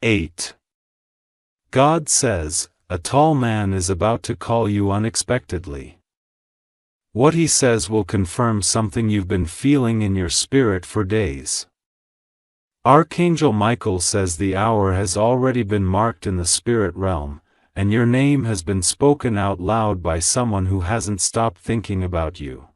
8. God says, a tall man is about to call you unexpectedly. What he says will confirm something you've been feeling in your spirit for days. Archangel Michael says the hour has already been marked in the spirit realm, and your name has been spoken out loud by someone who hasn't stopped thinking about you.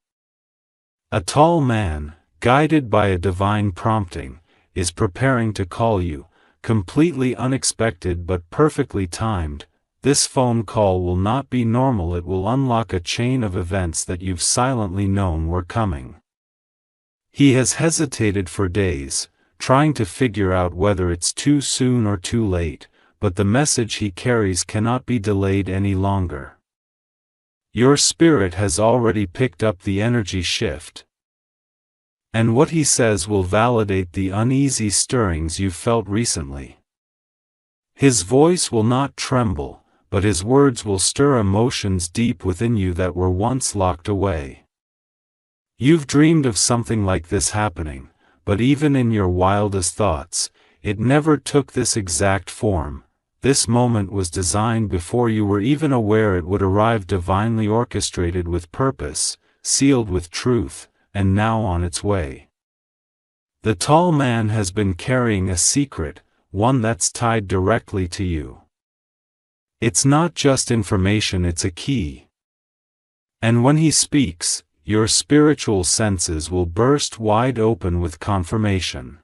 A tall man, guided by a divine prompting, is preparing to call you, completely unexpected but perfectly timed. This phone call will not be normal. It will unlock a chain of events that you've silently known were coming. He has hesitated for days, trying to figure out whether it's too soon or too late, but the message he carries cannot be delayed any longer. Your spirit has already picked up the energy shift. And what he says will validate the uneasy stirrings you felt recently. His voice will not tremble, but his words will stir emotions deep within you that were once locked away. You've dreamed of something like this happening, but even in your wildest thoughts, it never took this exact form. This moment was designed before you were even aware it would arrive, divinely orchestrated with purpose, sealed with truth, and now on its way. The tall man has been carrying a secret, one that's tied directly to you. It's not just information, it's a key. And when he speaks, your spiritual senses will burst wide open with confirmation.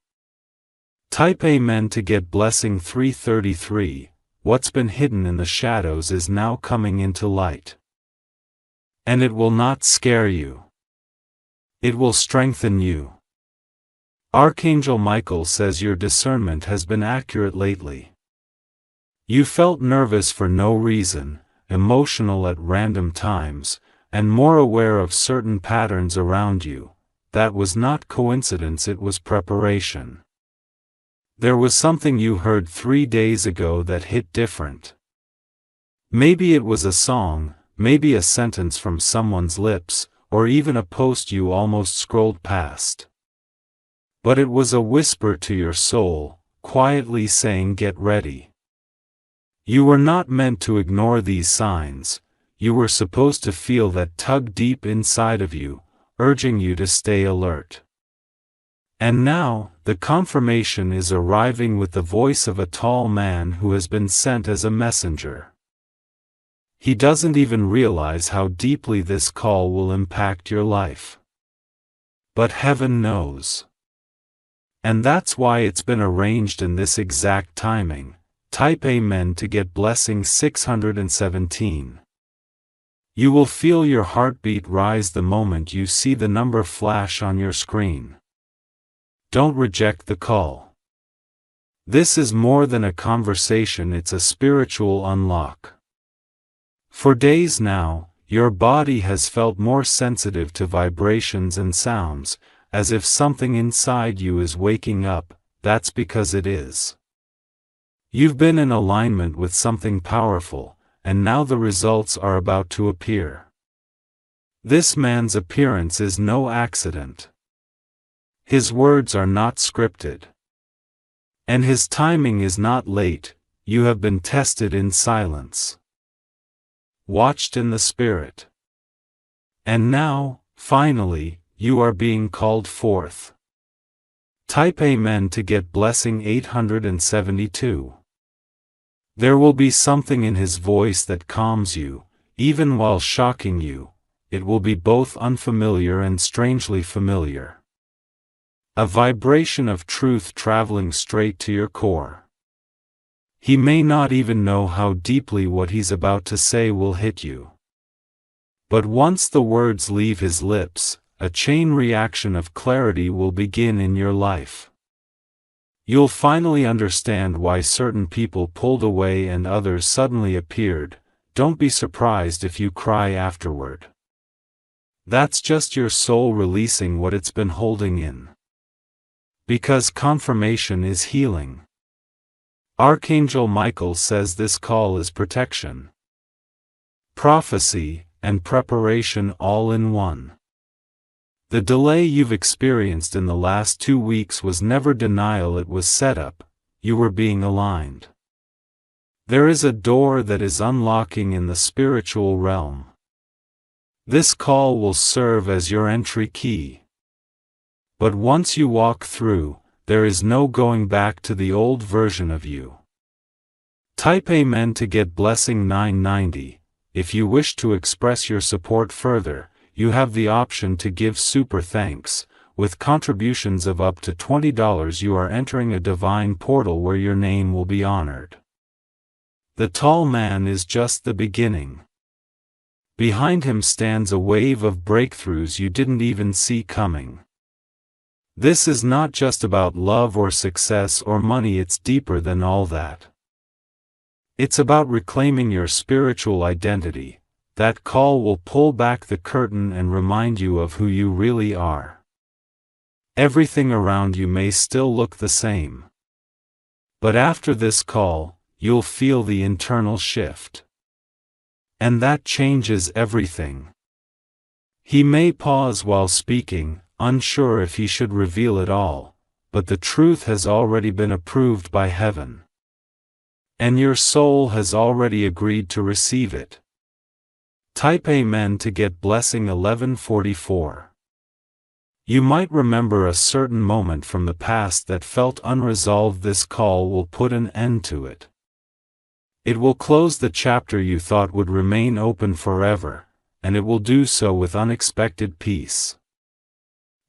Type Amen to get blessing 333. What's been hidden in the shadows is now coming into light. And it will not scare you. It will strengthen you. Archangel Michael says your discernment has been accurate lately. You felt nervous for no reason, emotional at random times, and more aware of certain patterns around you. That was not coincidence, it was preparation. There was something you heard 3 days ago that hit different. Maybe it was a song, maybe a sentence from someone's lips, or even a post you almost scrolled past. But it was a whisper to your soul, quietly saying, get ready. You were not meant to ignore these signs. You were supposed to feel that tug deep inside of you, urging you to stay alert. And now, the confirmation is arriving with the voice of a tall man who has been sent as a messenger. He doesn't even realize how deeply this call will impact your life. But heaven knows. And that's why it's been arranged in this exact timing. Type Amen to get blessing 617. You will feel your heartbeat rise the moment you see the number flash on your screen. Don't reject the call. This is more than a conversation, it's a spiritual unlock. For days now, your body has felt more sensitive to vibrations and sounds, as if something inside you is waking up. That's because it is. You've been in alignment with something powerful, and now the results are about to appear. This man's appearance is no accident. His words are not scripted. And his timing is not late. You have been tested in silence. Watched in the spirit. And now, finally, you are being called forth. Type Amen to get blessing 872. There will be something in his voice that calms you, even while shocking you. It will be both unfamiliar and strangely familiar. A vibration of truth traveling straight to your core. He may not even know how deeply what he's about to say will hit you. But once the words leave his lips, a chain reaction of clarity will begin in your life. You'll finally understand why certain people pulled away and others suddenly appeared. Don't be surprised if you cry afterward. That's just your soul releasing what it's been holding in. Because confirmation is healing. Archangel Michael says this call is protection, prophecy, and preparation all in one. The delay you've experienced in the last 2 weeks was never denial, it was setup. you were being aligned. There is a door that is unlocking in the spiritual realm. This call will serve as your entry key. But once you walk through, there is no going back to the old version of you. Type Amen to get blessing 990. If you wish to express your support further, you have the option to give super thanks. With contributions of up to $20, you are entering a divine portal where your name will be honored. The tall man is just the beginning. Behind him stands a wave of breakthroughs you didn't even see coming. This is not just about love or success or money, it's deeper than all that. It's about reclaiming your spiritual identity. That call will pull back the curtain and remind you of who you really are. Everything around you may still look the same. But after this call, you'll feel the internal shift. And that changes everything. He may pause while speaking, unsure if he should reveal it all, but the truth has already been approved by heaven. And your soul has already agreed to receive it. Type Amen to get blessing 1144. You might remember a certain moment from the past that felt unresolved. This call will put an end to it. It will close the chapter you thought would remain open forever, and it will do so with unexpected peace.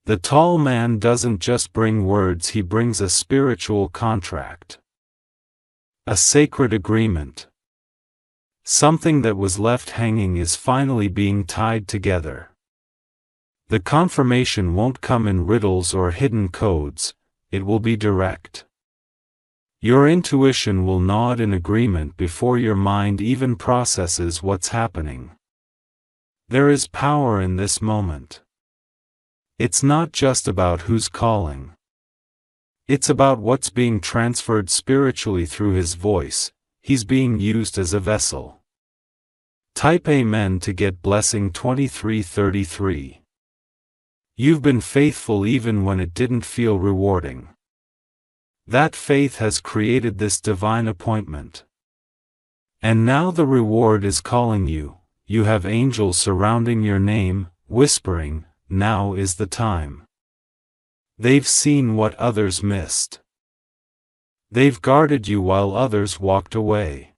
The tall man doesn't just bring words, he brings a spiritual contract. A sacred agreement. Something that was left hanging is finally being tied together. The confirmation won't come in riddles or hidden codes, it will be direct. Your intuition will nod in agreement before your mind even processes what's happening. There is power in this moment. It's not just about who's calling. It's about what's being transferred spiritually through his voice. He's being used as a vessel. Type Amen to get blessing 2333. You've been faithful even when it didn't feel rewarding. That faith has created this divine appointment. And now the reward is calling you. You have angels surrounding your name, whispering, "Now is the time." They've seen what others missed. They've guarded you while others walked away.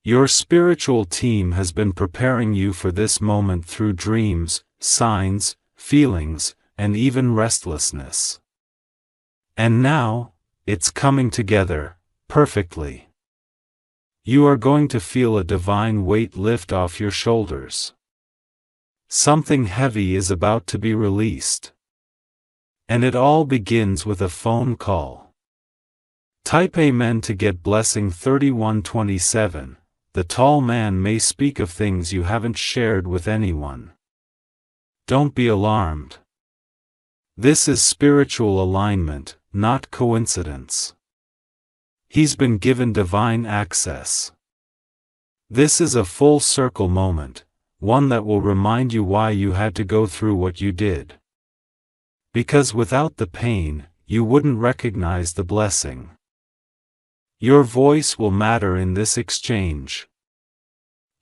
Your spiritual team has been preparing you for this moment through dreams, signs, feelings, and even restlessness. And now, it's coming together, perfectly. You are going to feel a divine weight lift off your shoulders. Something heavy is about to be released. And it all begins with a phone call. Type Amen to get blessing 3127. The tall man may speak of things you haven't shared with anyone. Don't be alarmed. This is spiritual alignment, not coincidence. He's been given divine access. This is a full circle moment, one that will remind you why you had to go through what you did. Because without the pain, you wouldn't recognize the blessing. Your voice will matter in this exchange.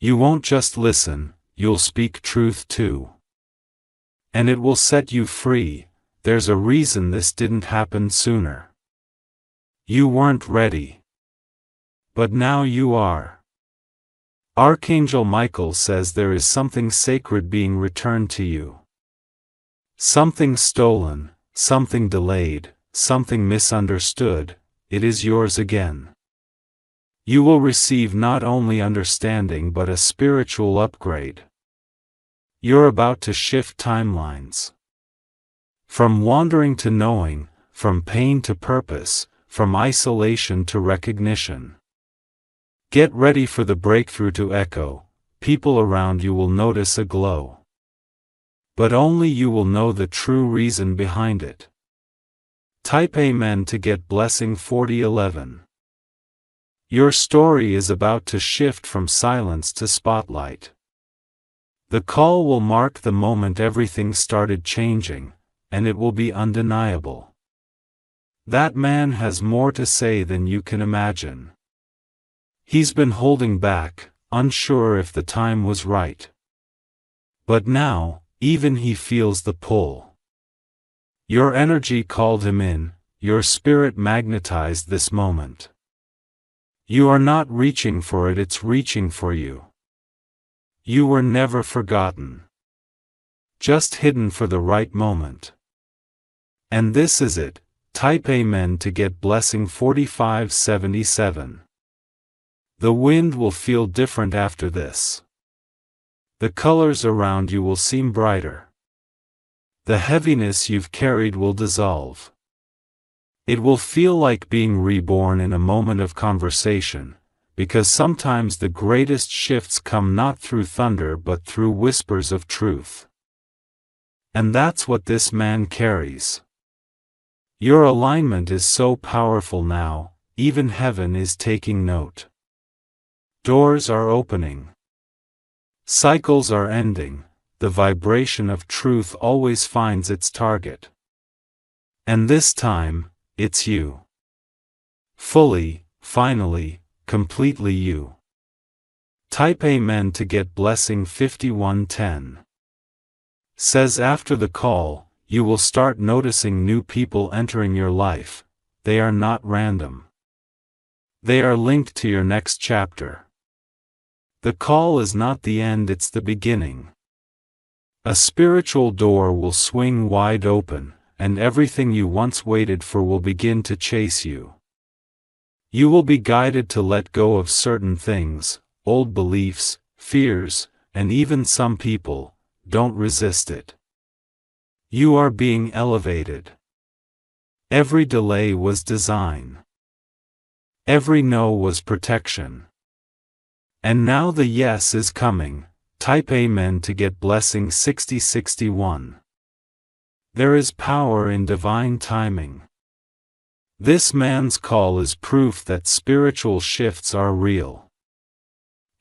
You won't just listen, you'll speak truth too. And it will set you free. There's a reason this didn't happen sooner. You weren't ready. But now you are. Archangel Michael says there is something sacred being returned to you. Something stolen, something delayed, something misunderstood, it is yours again. You will receive not only understanding but a spiritual upgrade. You're about to shift timelines. From wandering to knowing, from pain to purpose, from isolation to recognition. Get ready for the breakthrough to echo. People around you will notice a glow. But only you will know the true reason behind it. Type Amen to get blessing 4011. Your story is about to shift from silence to spotlight. The call will mark the moment everything started changing, and it will be undeniable. That man has more to say than you can imagine. He's been holding back, unsure if the time was right. But now, even he feels the pull. Your energy called him in, your spirit magnetized this moment. You are not reaching for it, it's reaching for you. You were never forgotten. Just hidden for the right moment. And this is it. Type Amen to get blessing 4577. The wind will feel different after this. The colors around you will seem brighter. The heaviness you've carried will dissolve. It will feel like being reborn in a moment of conversation, because sometimes the greatest shifts come not through thunder but through whispers of truth. And that's what this man carries. Your alignment is so powerful now, even heaven is taking note. Doors are opening. Cycles are ending. The vibration of truth always finds its target. And this time, it's you. Fully, finally, completely you. Type Amen to get blessing 5110. Says after the call, you will start noticing new people entering your life. They are not random. They are linked to your next chapter. The call is not the end, it's the beginning. A spiritual door will swing wide open, and everything you once waited for will begin to chase you. You will be guided to let go of certain things, old beliefs, fears, and even some people. Don't resist it. You are being elevated. Every delay was design. Every no was protection. And now the yes is coming. Type Amen to get blessing 6061. There is power in divine timing. This man's call is proof that spiritual shifts are real.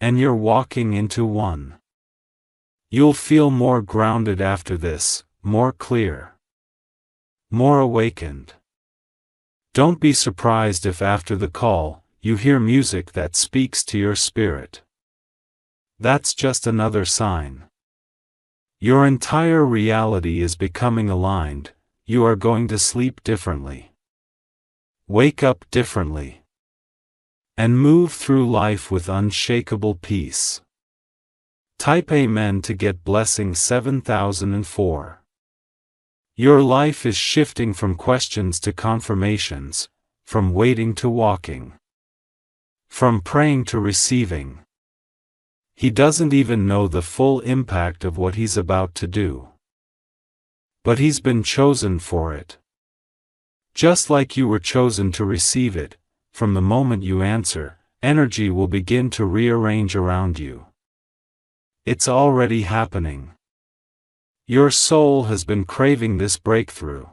And you're walking into one. You'll feel more grounded after this, more clear, more awakened. Don't be surprised if after the call, you hear music that speaks to your spirit. That's just another sign. Your entire reality is becoming aligned. You are going to sleep differently, wake up differently, and move through life with unshakable peace. Type Amen to get blessing 7004. Your life is shifting from questions to confirmations, from waiting to walking, from praying to receiving. He doesn't even know the full impact of what he's about to do. But he's been chosen for it. Just like you were chosen to receive it, from the moment you answer, energy will begin to rearrange around you. It's already happening. Your soul has been craving this breakthrough.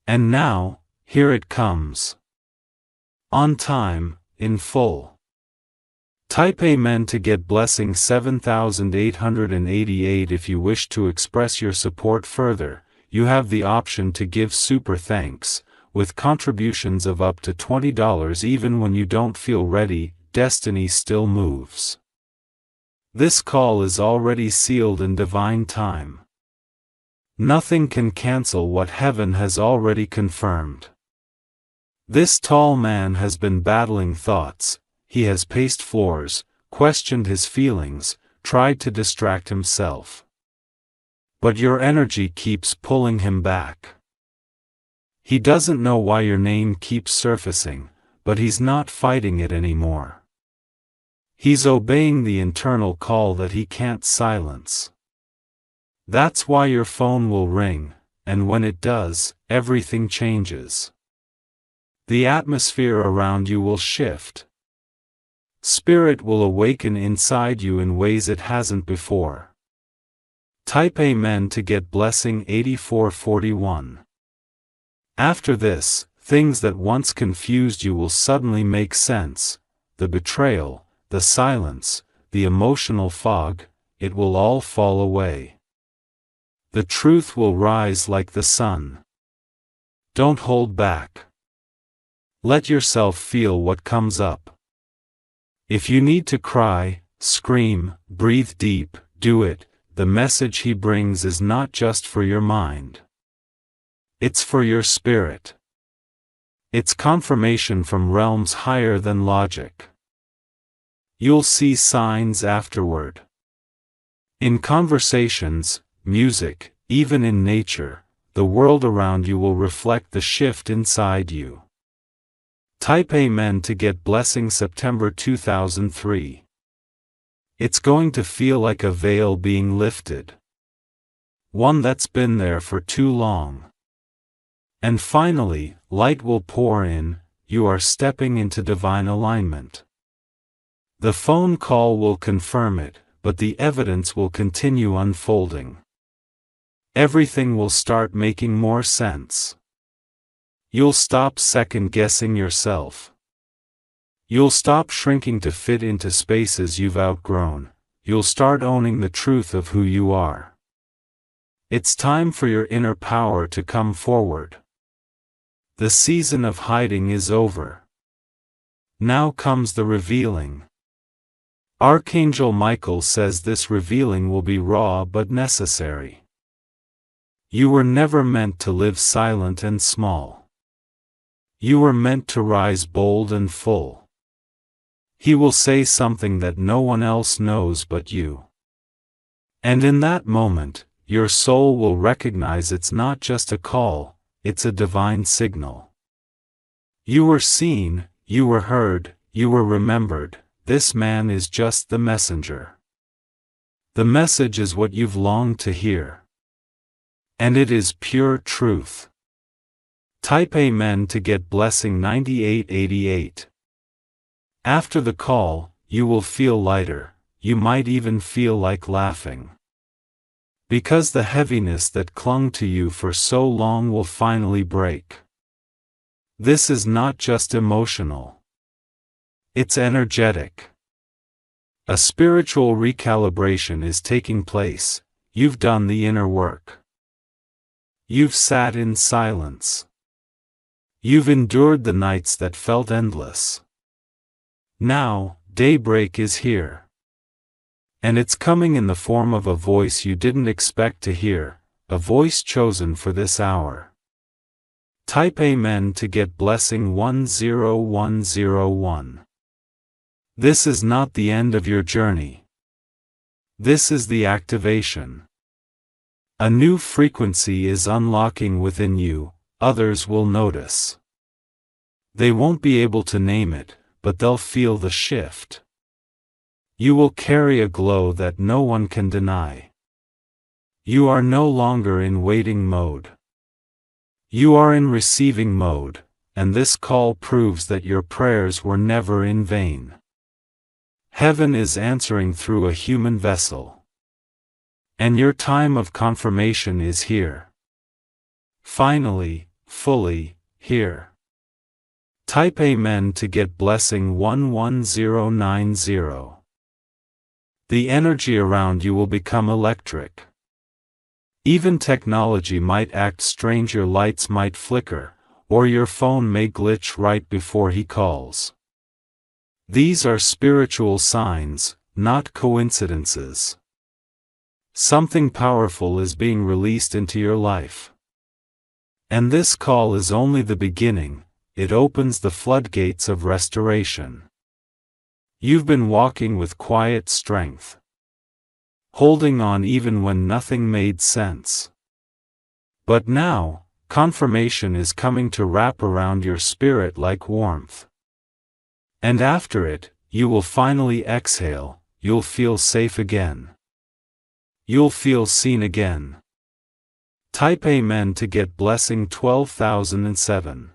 And now, here it comes. On time, in full. Type Amen to get blessing 7888 if you wish to express your support further. You have the option to give super thanks, with contributions of up to $20 even when you don't feel ready. Destiny still moves. This call is already sealed in divine time. Nothing can cancel what heaven has already confirmed. This tall man has been battling thoughts. He has paced floors, questioned his feelings, tried to distract himself. But your energy keeps pulling him back. He doesn't know why your name keeps surfacing, but he's not fighting it anymore. He's obeying the internal call that he can't silence. That's why your phone will ring, and when it does, everything changes. The atmosphere around you will shift. Spirit will awaken inside you in ways it hasn't before. Type Amen to get blessing 8441. After this, things that once confused you will suddenly make sense. The betrayal, the silence, the emotional fog, it will all fall away. The truth will rise like the sun. Don't hold back. Let yourself feel what comes up. If you need to cry, scream, breathe deep, do it. The message he brings is not just for your mind. It's for your spirit. It's confirmation from realms higher than logic. You'll see signs afterward. In conversations, music, even in nature, the world around you will reflect the shift inside you. Type Amen to get blessing September 2003. It's going to feel like a veil being lifted. One that's been there for too long. And finally, light will pour in. You are stepping into divine alignment. The phone call will confirm it, but the evidence will continue unfolding. Everything will start making more sense. You'll stop second-guessing yourself. You'll stop shrinking to fit into spaces you've outgrown. You'll start owning the truth of who you are. It's time for your inner power to come forward. The season of hiding is over. Now comes the revealing. Archangel Michael says this revealing will be raw but necessary. You were never meant to live silent and small. You were meant to rise bold and full. He will say something that no one else knows but you. And in that moment, your soul will recognize it's not just a call, it's a divine signal. You were seen, you were heard, you were remembered. This man is just the messenger. The message is what you've longed to hear. And it is pure truth. Type Amen to get blessing 9888. After the call, you will feel lighter, you might even feel like laughing. Because the heaviness that clung to you for so long will finally break. This is not just emotional. It's energetic. A spiritual recalibration is taking place. You've done the inner work. You've sat in silence. You've endured the nights that felt endless. Now, daybreak is here. And it's coming in the form of a voice you didn't expect to hear, a voice chosen for this hour. Type Amen to get blessing 10101. This is not the end of your journey. This is the activation. A new frequency is unlocking within you. Others will notice. They won't be able to name it, but they'll feel the shift. You will carry a glow that no one can deny. You are no longer in waiting mode. You are in receiving mode, and this call proves that your prayers were never in vain. Heaven is answering through a human vessel. And your time of confirmation is here. Finally, fully, here. Type Amen to get blessing 11090. The energy around you will become electric. Even technology might act strange, your lights might flicker, or your phone may glitch right before he calls. These are spiritual signs, not coincidences. Something powerful is being released into your life. And this call is only the beginning. It opens the floodgates of restoration. You've been walking with quiet strength, holding on even when nothing made sense. But now, confirmation is coming to wrap around your spirit like warmth. And after it, you will finally exhale. You'll feel safe again. You'll feel seen again. Type Amen to get blessing 12007.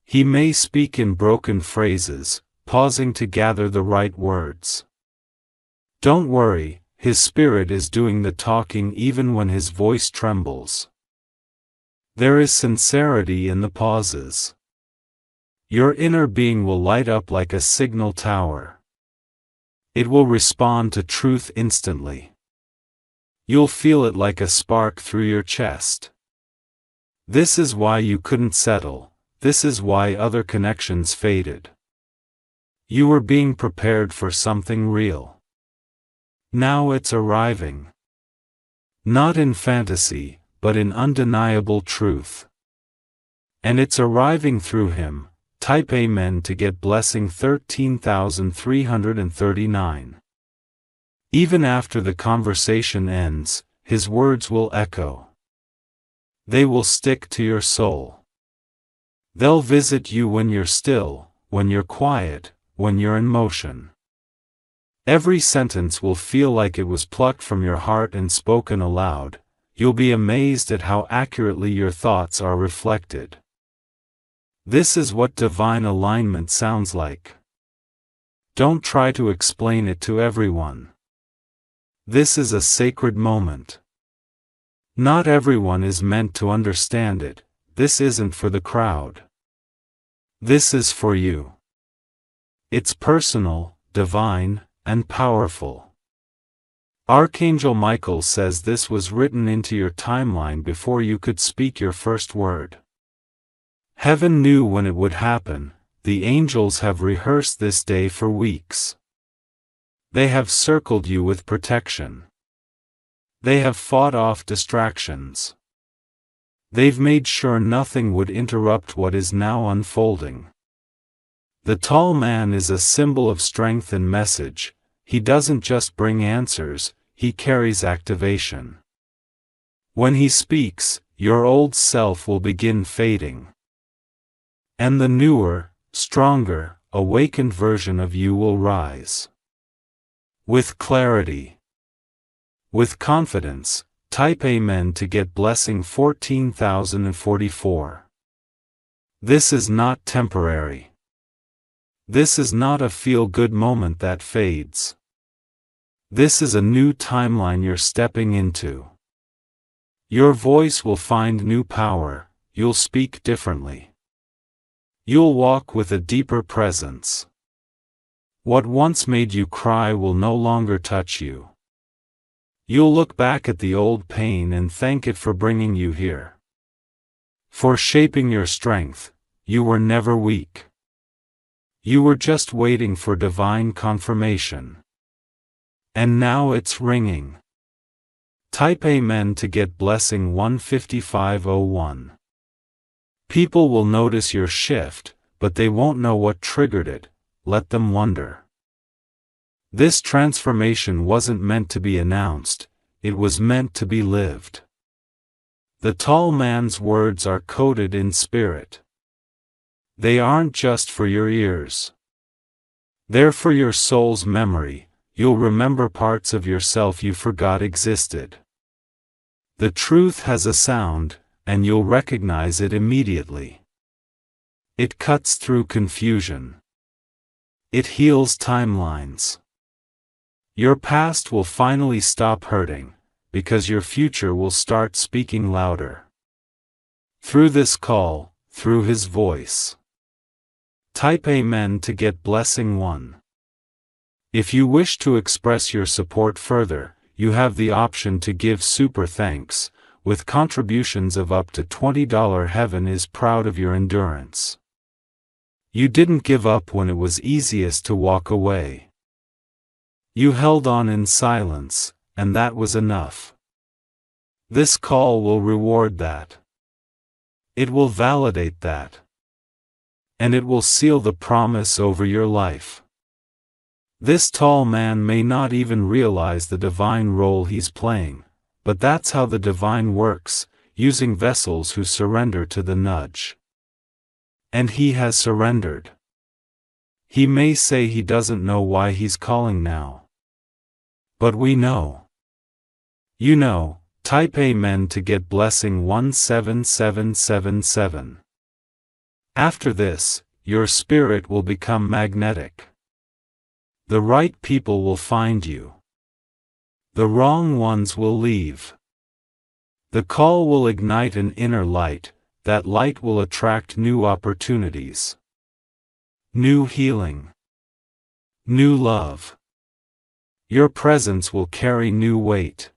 He may speak in broken phrases, pausing to gather the right words. Don't worry, his spirit is doing the talking even when his voice trembles. There is sincerity in the pauses. Your inner being will light up like a signal tower. It will respond to truth instantly. You'll feel it like a spark through your chest. This is why you couldn't settle, this is why other connections faded. You were being prepared for something real. Now it's arriving. Not in fantasy, but in undeniable truth. And it's arriving through him. Type Amen to get blessing 13,339. Even after the conversation ends, his words will echo. They will stick to your soul. They'll visit you when you're still, when you're quiet, when you're in motion. Every sentence will feel like it was plucked from your heart and spoken aloud. You'll be amazed at how accurately your thoughts are reflected. This is what divine alignment sounds like. Don't try to explain it to everyone. This is a sacred moment. Not everyone is meant to understand it. This isn't for the crowd. This is for you. It's personal, divine, and powerful. Archangel Michael says this was written into your timeline before you could speak your first word. Heaven knew when it would happen. The angels have rehearsed this day for weeks. They have circled you with protection. They have fought off distractions. They've made sure nothing would interrupt what is now unfolding. The tall man is a symbol of strength and message. He doesn't just bring answers, he carries activation. When he speaks, your old self will begin fading. And the newer, stronger, awakened version of you will rise. With clarity. With confidence, type Amen to get blessing 14,044. This is not temporary. This is not a feel-good moment that fades. This is a new timeline you're stepping into. Your voice will find new power, you'll speak differently. You'll walk with a deeper presence. What once made you cry will no longer touch you. You'll look back at the old pain and thank it for bringing you here. For shaping your strength. You were never weak. You were just waiting for divine confirmation. And now it's ringing. Type Amen to get blessing 15501. People will notice your shift, but they won't know what triggered it. Let them wonder. This transformation wasn't meant to be announced, it was meant to be lived. The tall man's words are coded in spirit. They aren't just for your ears. They're for your soul's memory. You'll remember parts of yourself you forgot existed. The truth has a sound, and you'll recognize it immediately. It cuts through confusion. It heals timelines. Your past will finally stop hurting, because your future will start speaking louder. Through this call, through his voice. Type Amen to get blessing 1. If you wish to express your support further, you have the option to give super thanks. With contributions of up to $20. Heaven is proud of your endurance. You didn't give up when it was easiest to walk away. You held on in silence, and that was enough. This call will reward that. It will validate that. And it will seal the promise over your life. This tall man may not even realize the divine role he's playing. But that's how the divine works, using vessels who surrender to the nudge. And he has surrendered. He may say he doesn't know why he's calling now. But we know. You know, type Amen to get blessing 17777. After this, your spirit will become magnetic. The right people will find you. The wrong ones will leave. The call will ignite an inner light, that light will attract new opportunities. New healing. New love. Your presence will carry new weight.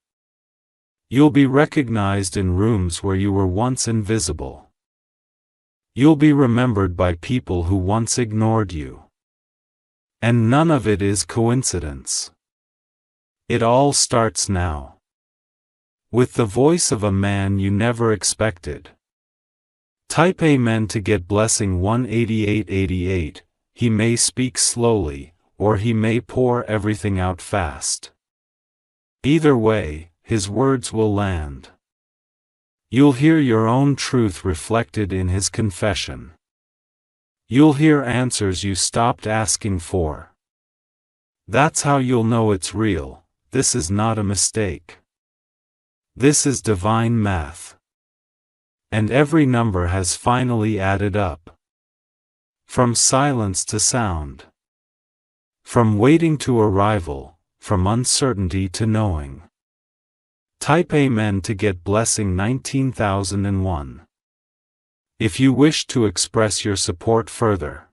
You'll be recognized in rooms where you were once invisible. You'll be remembered by people who once ignored you. And none of it is coincidence. It all starts now. With the voice of a man you never expected. Type Amen to get blessing 18888. He may speak slowly, or he may pour everything out fast. Either way, his words will land. You'll hear your own truth reflected in his confession. You'll hear answers you stopped asking for. That's how you'll know it's real. This is not a mistake. This is divine math. And every number has finally added up. From silence to sound. From waiting to arrival, from uncertainty to knowing. Type Amen to get blessing 19,001. If you wish to express your support further,